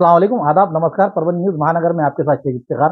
अस्सलाम वालेकुम, आदाब, नमस्कार। परभनी न्यूज़ महानगर में आपके साथ शेख इफ्तिखार।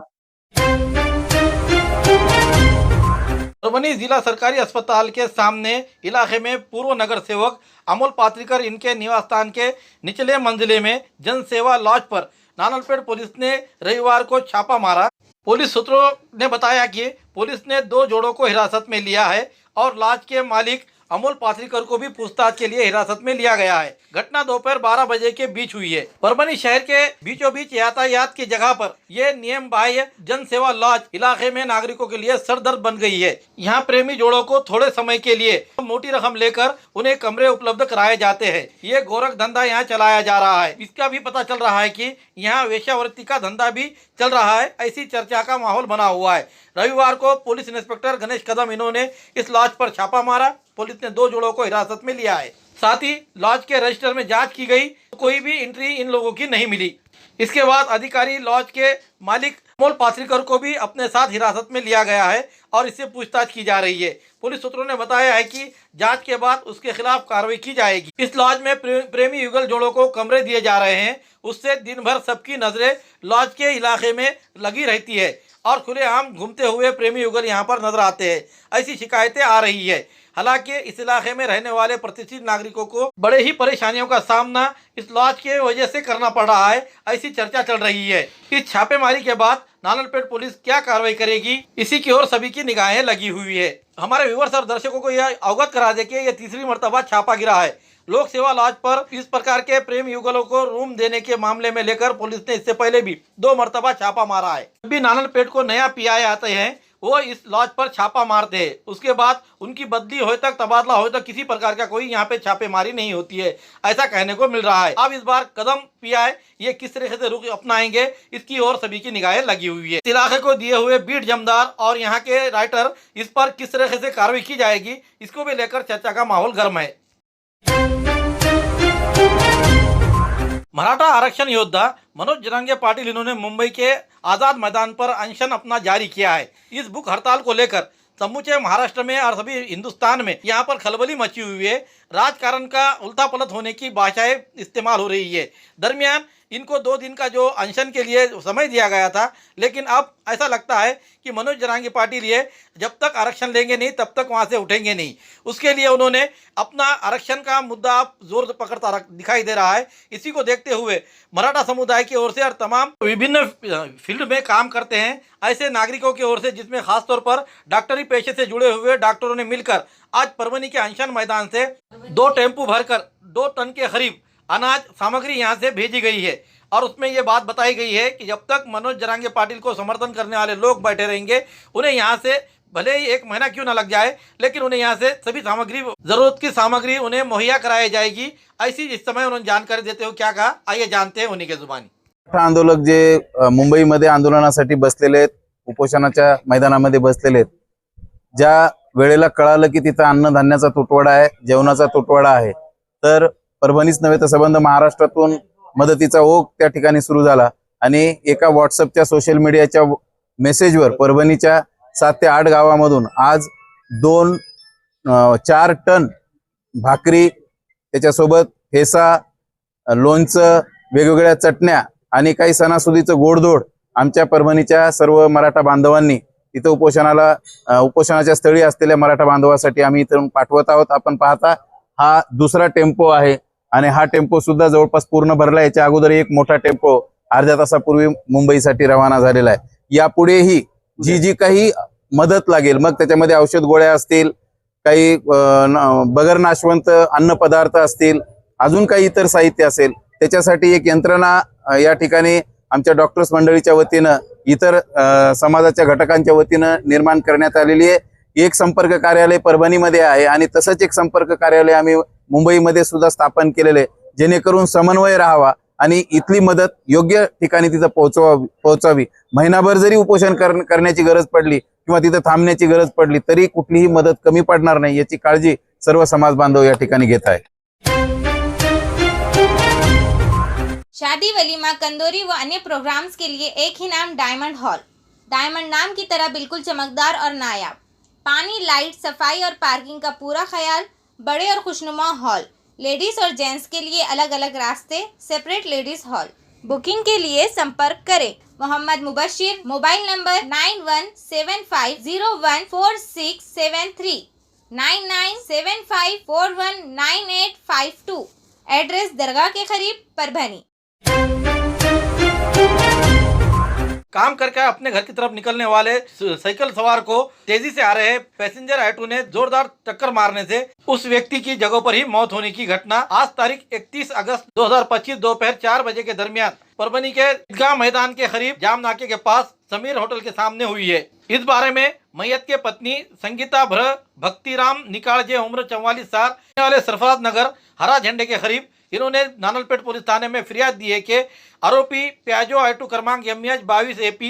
परभनी जिला सरकारी अस्पताल के सामने इलाके में पूर्व नगर सेवक अमोल पात्रिकर इनके निवास स्थान के निचले मंजिले में जन सेवा लॉज पर नानलपेट पुलिस ने रविवार को छापा मारा। पुलिस सूत्रों ने बताया कि पुलिस ने 2 जोड़ों को हिरासत में लिया है और लॉज के मालिक अमोल पात्रिकर को भी पूछताछ के लिए हिरासत में लिया गया है। घटना दोपहर 12 बजे के बीच हुई है। परभनी शहर के बीचों बीच यातायात की जगह पर यह नियम बाह्य जन सेवा लॉज इलाके में नागरिकों के लिए सरदर्द बन गई है। यहाँ प्रेमी जोड़ों को थोड़े समय के लिए मोटी रकम लेकर उन्हें कमरे उपलब्ध कराए जाते हैं। ये गोरख धंधा यहाँ चलाया जा रहा है। इसका भी पता चल रहा है कि यहाँ वेश्यावृत्ति का धंधा भी चल रहा है। ऐसी चर्चा का माहौल बना हुआ है। रविवार को पुलिस इंस्पेक्टर गणेश कदम इन्होंने इस लॉज पर छापा मारा। पुलिस ने 2 जोड़ों को हिरासत में लिया है। साथ ही लॉज के रजिस्टर में जांच की गई, कोई भी एंट्री इन लोगों की नहीं मिली। इसके बाद अधिकारी लॉज के मालिक अमोल पात्रिकर को भी अपने साथ हिरासत में लिया गया है और इससे पूछताछ की जा रही है। पुलिस सूत्रों ने बताया है कि जांच के बाद उसके खिलाफ कार्रवाई की जाएगी। इस लॉज में प्रेमी युगल जोड़ों को कमरे दिए जा रहे हैं। उससे दिन भर सबकी नजरें लॉज के इलाके में लगी रहती है और खुलेआम घूमते हुए प्रेमी युगल यहाँ पर नजर आते हैं। ऐसी शिकायतें आ रही है। हालांकि इस इलाके में रहने वाले प्रतिष्ठित नागरिकों को बड़े ही परेशानियों का सामना इस लॉज के वजह से करना पड़ रहा है। ऐसी चर्चा चल रही है। इस छापेमारी के बाद नानलपेट पुलिस क्या कार्रवाई करेगी, इसी की ओर सभी की निगाहें लगी हुई है। हमारे व्यूअर्स और दर्शकों को यह अवगत करा दे कि यह तीसरी मर्तबा छापा गिरा है। लोक सेवा लॉज पर इस प्रकार के प्रेम युगलों को रूम देने के मामले में लेकर पुलिस ने इससे पहले भी 2 मर्तबा छापा मारा है। जब भी नानलपेट को नया पीआई आते हैं वो इस लॉज पर छापा मारते हैं। उसके बाद उनकी बदली हो तक, तबादला हो तक किसी प्रकार का कोई यहाँ पे छापेमारी नहीं होती है, ऐसा कहने को मिल रहा है। अब इस बार कदम पीआई ये किस तरीके से रुख अपनाएंगे, इसकी ओर सभी की निगाहें लगी हुई है। इस इलाके को दिए हुए बीट जमदार और यहाँ के राइटर इस पर किस तरीके से कार्रवाई की जाएगी, इसको भी लेकर चर्चा का माहौल गर्म है। मराठा आरक्षण योद्धा मनोज जरांगे पाटिल इन्होंने मुंबई के आजाद मैदान पर अनशन अपना जारी किया है। इस भूख हड़ताल को लेकर समूचे महाराष्ट्र में और सभी हिंदुस्तान में यहाँ पर खलबली मची हुई है। राजकारण का उल्टा पलट होने की भाषाएं इस्तेमाल हो रही है। दरमियान इनको 2 दिन का जो अनशन के लिए समय दिया गया था, लेकिन अब ऐसा लगता है कि मनोज जरांगे पाटिल ये जब तक आरक्षण लेंगे नहीं तब तक वहाँ से उठेंगे नहीं। उसके लिए उन्होंने अपना आरक्षण का मुद्दा जोर पकड़ता दिखाई दे रहा है। इसी को देखते हुए मराठा समुदाय की ओर से और तमाम विभिन्न फील्ड में काम करते हैं ऐसे नागरिकों की ओर से, जिसमें खासतौर पर डॉक्टरी पेशे से जुड़े हुए डॉक्टरों ने मिलकर आज परभनी के अनशन मैदान से 2 टेम्पू भरकर 2 टन के करीब अनाज सामग्री यहाँ से भेजी गई है। और उसमें ये बात बताई गई है कि जब तक मनोज जरांगे पाटिल को समर्थन करने वाले लोग बैठे रहेंगे, उन्हें यहाँ से भले ही 1 महीना क्यों ना लग जाए, लेकिन उन्हें यहाँ से सभी सामग्री, जरूरत की सामग्री उन्हें मुहैया कराई जाएगी। ऐसी इस समय उन्होंने जानकारी देते हुए क्या कहा, आइए जानते हैं उन्हीं के जुबानी। आंदोलक जे मुंबईमध्ये आंदोलनासाठी बसलेले आहेत, उपोषणाच्या मैदानामध्ये बसलेले आहेत, ज्या वेळेला कळालं की तिथं अन्नधान्याचा तुटवडा आहे, जेवणाचा तुटवडा आहे, तर परभणीच नव्हे तर संबंध महाराष्ट्रातून मदतीचा ओघ त्या ठिकाणी सुरू झाला आणि एका व्हॉट्सअपच्या सोशल मीडियाच्या मेसेजवर परभणीच्या 7 ते 8 गावामधून आज 4 टन भाकरी, त्याच्यासोबत ठेसा, लोणचं, वेगवेगळ्या चटण्या आणि काही सणासुदीचं गोडधोड आमच्या परभणीच्या सर्व मराठा बांधवांनी इथं उपोषणाच्या स्थळी असलेल्या मराठा बांधवांसाठी आम्ही इथून पाठवत आहोत। आपण पाहता हा दुसरा टेम्पो आहे आणि हा टेम्पो सुद्धा जवळपास पूर्ण भरला। याच्या अगोदर एक मोठा टेम्पो अर्ध्या तासापूर्वी मुंबईसाठी रवाना झालेला आहे। यापुढेही जी काही मदत लागेल, मग त्याच्यामध्ये औषध गोळ्या असतील, काही बगर नाशवंत अन्न पदार्थ असतील, अजून काही इतर साहित्य असेल, त्याच्यासाठी एक यंत्रणा या ठिकाणी आमच्या डॉक्टर्स मंडळीच्या वतीनं, इतर समाजाच्या घटकांच्या वतीनं निर्माण करण्यात आलेली आहे। एक संपर्क कार्यालय परभणीमध्ये आहे आणि तसंच एक संपर्क कार्यालय आम्ही मुंबईमध्ये सुद्धा स्थापन केलेले, जेणेकरून समन्वय राहावा आणि इथली मदत योग्य ठिकाणी तिथं पोहोचावी। महिनाभर जरी उपोषण करण्याची गरज पडली किंवा तिथं थांबण्याची गरज पडली तरी कुठलीही मदत कमी पडणार नाही, याची काळजी सर्व समाज बांधव या ठिकाणी घेत आहे। शादी, वलीमा, कंदोरी व अन्य प्रोग्राम्स के लिए एक ही नाम, डायमंड हॉल। डायमंड नाम की तरह बिल्कुल चमकदार और नायाब। पानी, लाइट, सफाई और पार्किंग का पूरा ख्याल। बड़े और खुशनुमा हॉल। लेडीज़ और जेंट्स के लिए अलग अलग रास्ते, सेपरेट लेडीज़ हॉल। बुकिंग के लिए संपर्क करें Mohammad Mubashir, mobile number 9175014673, 9975419852, address दरगाह के करीब परभनी। काम करके अपने घर की तरफ निकलने वाले साइकिल सवार को तेजी से आ रहे पैसेंजर ऑटो ने जोरदार टक्कर मारने से उस व्यक्ति की जगह पर ही मौत होने की घटना आज तारीख 31 अगस्त 2025 दोपहर 4 बजे के दरमियान परभनी के ईदगाह मैदान के करीब जाम नाके के पास समीर होटल के सामने हुई है। इस बारे में मैयत के पत्नी संगीता भ्र भक्तिराम निकालजे उम्र 44 साल वाले सरफराज नगर हरा झंडे के करीब इन्होंने नानलपेट पुलिस थाने में फरियाद दी है कि आरोपी प्याजो ऑटो क्रमांक MH 22 AP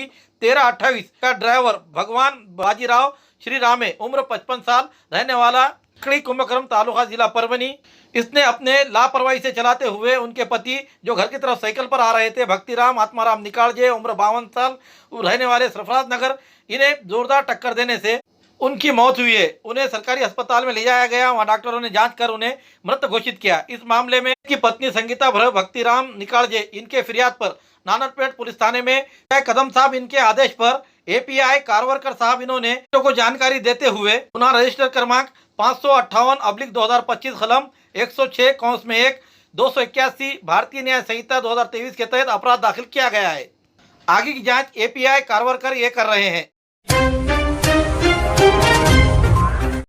1328 का ड्राइवर भगवान बाजीराव श्री रामे उम्र 55 साल रहने वाला कड़ी कुंभकर्म तालुका जिला परभनी, इसने अपने लापरवाही से चलाते हुए उनके पति जो घर की तरफ साइकिल पर आ रहे थे भक्तिराम आत्माराम निकालजे उम्र 52 साल रहने वाले सरफराज नगर, इन्हें जोरदार टक्कर देने से उनकी मौत हुई है। उन्हें सरकारी अस्पताल में ले जाया गया, वहां डॉक्टरों ने जांच कर उन्हें मृत घोषित किया। इस मामले में की पत्नी संगीता भ्र भक्तिराम निकालजे इनके फरियाद पर नानलपेट पुलिस थाने में कदम साहब इनके आदेश पर API कारवरकर साहब इन्होंने को जानकारी देते हुए पुनः रजिस्टर क्रमांक 558/2025 कलम 106 कौंस में 1 281 भारतीय न्याय संहिता 2023 के तहत अपराध दाखिल किया गया है। आगे की जांच API कारवरकर ये कर रहे हैं।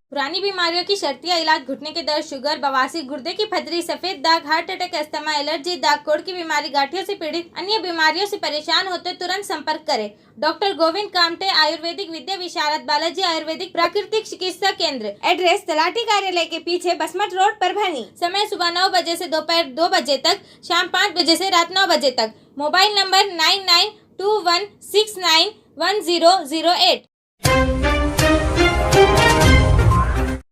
पुरानी बीमारियों की शर्तिया इलाज, घुटने के दर्द, शुगर, बवासीर, गुर्दे की पथरी, सफेद दाग, हार्ट अटैक, अस्थमा, एलर्जी, दाग कोड़ की बीमारी, गांठियों से पीड़ित अन्य बीमारियों से परेशान होते तुरंत संपर्क करें डॉक्टर गोविंद कामटे आयुर्वेदिक विद्या विशारद बालाजी आयुर्वेदिक प्राकृतिक चिकित्सा केंद्र, एड्रेस तलाटी कार्यालय के पीछे बसमत रोड परभनी। समय सुबह 9 बजे से दोपहर 2 बजे तक, शाम 5 बजे से रात 9 बजे तक। Mobile number 9921691008।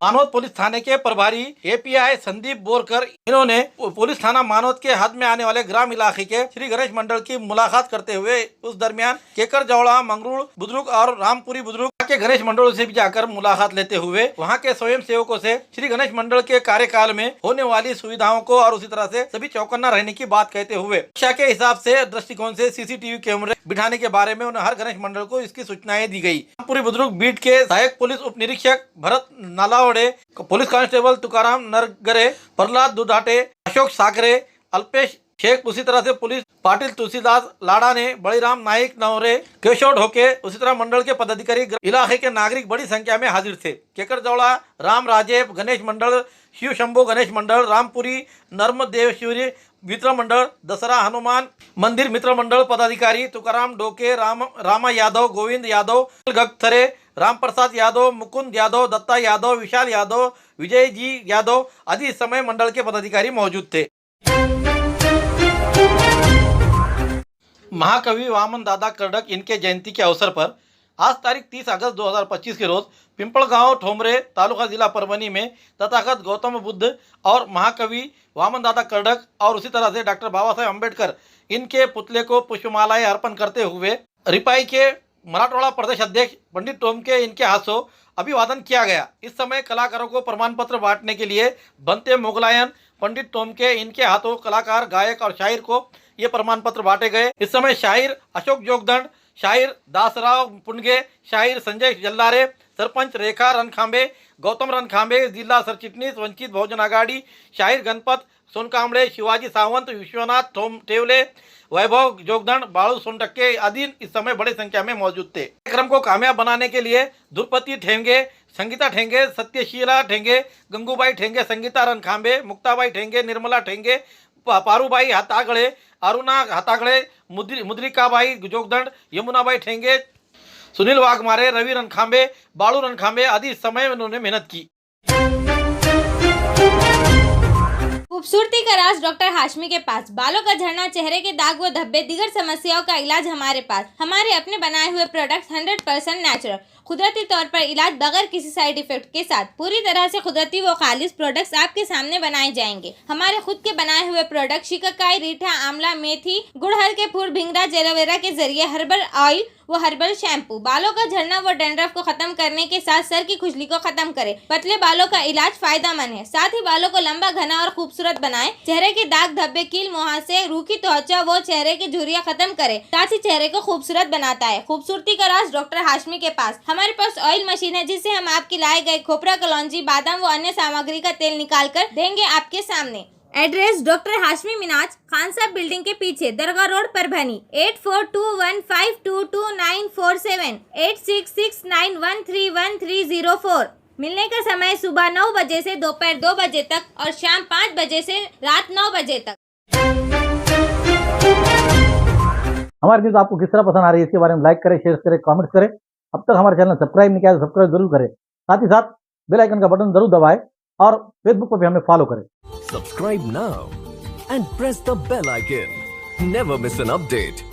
मानवत पुलिस थाने के प्रभारी API संदीप बोरकर इन्होंने पुलिस थाना मानवत के हद में आने वाले ग्राम इलाके के श्री गणेश मंडल की मुलाकात करते हुए उस दरमियान केकर जौड़ा, मंगरूल बुजुर्ग और रामपुरी बुजुर्ग के गणेश मंडलों से भी जाकर मुलाकात लेते हुए वहां के स्वयं सेवकों से श्री गणेश मंडल के कार्यकाल में होने वाली सुविधाओं को और उसी तरह से सभी चौकन्ना रहने की बात कहते हुए शिक्षा के हिसाब से दृष्टिकोण से CCTV कैमरे बिठाने के बारे में उन्हें हर गणेश मंडल को इसकी सूचनाएं दी गई। रामपुरी बुजुर्ग बीट के सहायक पुलिस उप निरीक्षक भरत नालावड़े, पुलिस कांस्टेबल तुकाराम नरगरे, प्रहलाद दुधाटे, अशोक साकरे, अल्पेश शेख, उसी तरह से पुलिस पाटिल तुलसीदास लाड़ा ने, बड़ीराम नाइक नवरे, केशव ढोके, उसी तरह मंडल के पदाधिकारी इलाके के नागरिक बड़ी संख्या में हाजिर थे। केकरजौड़ा राम राजेब गणेश मंडल, शिव शंभो गणेश मंडल, रामपुरी नर्मदेवश्वरी मित्र मंडल, दसरा हनुमान मंदिर मित्र मंडल पदाधिकारी तुकाराम डोके, रामा यादव, गोविंद यादव, गगथरे, राम प्रसाद यादव, मुकुंद यादव, दत्ता यादव, विशाल यादव, विजय जी यादव आदि इस समय मंडल के पदाधिकारी मौजूद थे। महाकवि वामन दादा कर्डक इनके जयंती के अवसर पर आज तारीख 30 अगस्त 2025 के रोज पिंपलगांव ठोमरे तालुका जिला परभनी में तथागत गौतम बुद्ध और महाकवि वामन दादा कर्डक और उसी तरह से डॉक्टर बाबा साहेब अम्बेडकर इनके पुतले को पुष्पमालाएं अर्पण करते हुए रिपाई के मराठवाड़ा प्रदेश अध्यक्ष पंडित टोमके इनके हाथों अभिवादन किया गया। इस समय कलाकारों को प्रमाण पत्र बांटने के लिए बनते मोगलायन पंडित टोमके इनके हाथों कलाकार, गायक और शायर को ये प्रमाण पत्र बांटे गए। इस समय शायर अशोक जोगदंड, शायर दासराव पुंडगे, शायर संजय जल्लारे, सरपंच रेखा रणखांबे, गौतम रणखांबे, जिला सरचिटनीस वंचित बहुजन आघाड़ी, शायर गणपत सोनकांबळे, शिवाजी सावंत, विश्वनाथ टेवले, वैभव जोगदंड, बाळू सोनटक्के आदि इस समय बड़ी संख्या में मौजूद थे। कार्यक्रम को कामयाब बनाने के लिए ध्रुपति ठेंगे, संगीता ठेंगे, सत्यशीला ठेंगे, गंगूबाई ठेंगे, संगीता रणखांबे, मुक्ताबाई ठेंगे, निर्मला ठेंगे, पारूबाई हातागळे, अरुणा हातागळे, मुद्रिकाबाई जोगदंड, यमुनाबाई ठेंगे, सुनील वाघमारे, रवि रणखांबे, बाळू रणखांबे आदि इस समय उन्होंने मेहनत की। खूबसूरती का राज डॉक्टर हाशमी के पास। बालों का झड़ना, चेहरे के दाग व धब्बे, दीगर समस्याओं का इलाज हमारे पास। हमारे अपने बनाए हुए प्रोडक्ट्स 100% नेचुरल कुदरती तौर पर इलाज बगैर किसी साइड इफेक्ट के साथ पूरी तरह से कुदरती व खालिश प्रोडक्ट्स आपके सामने बनाए जाएंगे। हमारे खुद के बनाए हुए प्रोडक्ट शिकाकाई, रीठा, आंवला, मेथी, गुड़हल के फूल, भिंगराज, एलोवेरा के जरिए हर्बल ऑयल वो हर्बल शैम्पू बालों का झड़ना व डैंड्रफ को खत्म करने के साथ सर की खुजली को खत्म करे। पतले बालों का इलाज फायदेमंद है, साथ ही बालों को लंबा, घना और खूबसूरत बनाए। चेहरे के दाग, धब्बे, कील, मुहासे, रूखी त्वचा वो चेहरे की झुर्रियां खत्म करे, साथ ही चेहरे को खूबसूरत बनाता है। खूबसूरती का राज डॉक्टर हाशमी के पास। हमारे पास ऑयल मशीन है जिससे हम आपकी लाए गए खोपरा, कलौंजी, बादाम व अन्य सामग्री का तेल निकाल कर देंगे आपके सामने। एड्रेस डॉक्टर हाशमी मिनाज, खान साहब बिल्डिंग के पीछे, दरगाह रोड, परभनी। 8421522947 8669131304। मिलने का समय सुबह 9 बजे से दोपहर 2 बजे तक और शाम 5 बजे से रात 9 बजे तक। हमारी न्यूज़ आपको किस तरह पसंद आ रही है इसके बारे में लाइक करें, शेयर करें, कमेंट्स करें। अब तक हमारे चैनल सब्सक्राइब नहीं किया तो सब्सक्राइब जरूर करें, साथ ही साथ बेल आइकन का बटन जरूर दबाएं और फेसबुक पर भी हमें फॉलो करें। Subscribe now and press the bell icon. Never miss an update.